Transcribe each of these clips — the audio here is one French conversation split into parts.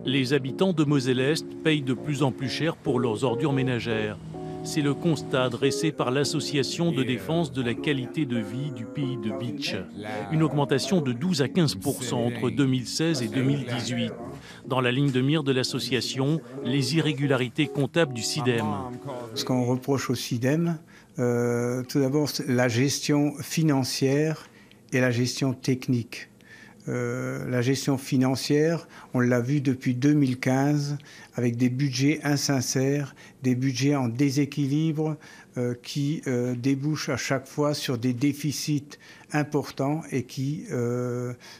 Les habitants de Moselle-Est payent de plus en plus cher pour leurs ordures ménagères. C'est le constat dressé par l'Association de défense de la qualité de vie du pays de Bitche. Une augmentation de 12 à 15% entre 2016 et 2018. Dans la ligne de mire de l'association, les irrégularités comptables du SIDEM. Ce qu'on reproche au SIDEM, tout d'abord la gestion financière et la gestion technique. La gestion financière, on l'a vu depuis 2015, avec des budgets insincères, des budgets en déséquilibre qui débouchent à chaque fois sur des déficits importants et qui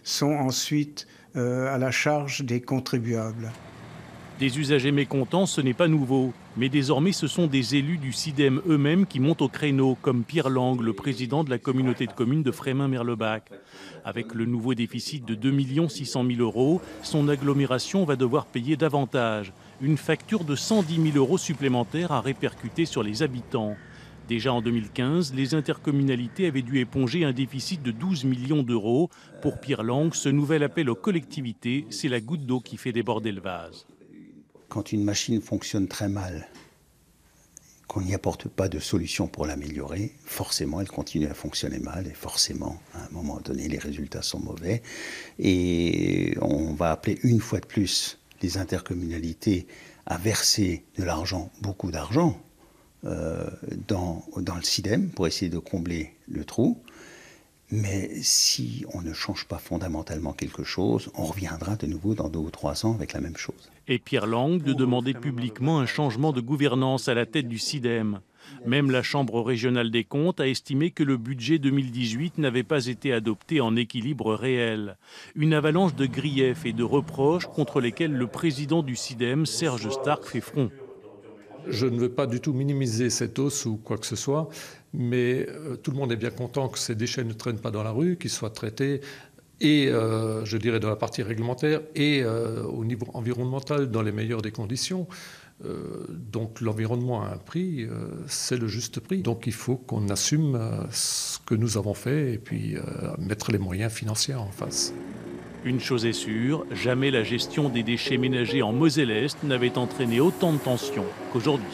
sont ensuite à la charge des contribuables. Des usagers mécontents, ce n'est pas nouveau. Mais désormais, ce sont des élus du SIDEM eux-mêmes qui montent au créneau, comme Pierre Lang, le président de la communauté de communes de Frémin-Merlebach. Avec le nouveau déficit de 2 600 000 €, son agglomération va devoir payer davantage. Une facture de 110 000 € supplémentaires à répercuter sur les habitants. Déjà en 2015, les intercommunalités avaient dû éponger un déficit de 12 millions d'euros. Pour Pierre Lang, ce nouvel appel aux collectivités, c'est la goutte d'eau qui fait déborder le vase. Quand une machine fonctionne très mal, qu'on n'y apporte pas de solution pour l'améliorer, forcément elle continue à fonctionner mal et forcément, à un moment donné, les résultats sont mauvais. Et on va appeler une fois de plus les intercommunalités à verser de l'argent, beaucoup d'argent, dans le SIDEM pour essayer de combler le trou. Mais si on ne change pas fondamentalement quelque chose, on reviendra de nouveau dans 2 ou 3 ans avec la même chose. Et Pierre Lang de demander publiquement un changement de gouvernance à la tête du SIDEM. Même la Chambre régionale des comptes a estimé que le budget 2018 n'avait pas été adopté en équilibre réel. Une avalanche de griefs et de reproches contre lesquels le président du SIDEM, Serge Stark, fait front. Je ne veux pas du tout minimiser cette hausse ou quoi que ce soit, mais tout le monde est bien content que ces déchets ne traînent pas dans la rue, qu'ils soient traités, et je dirais dans la partie réglementaire, et au niveau environnemental dans les meilleures des conditions. Donc l'environnement a un prix, c'est le juste prix. Donc il faut qu'on assume ce que nous avons fait et puis mettre les moyens financiers en face. Une chose est sûre, jamais la gestion des déchets ménagers en Moselle-Est n'avait entraîné autant de tensions qu'aujourd'hui.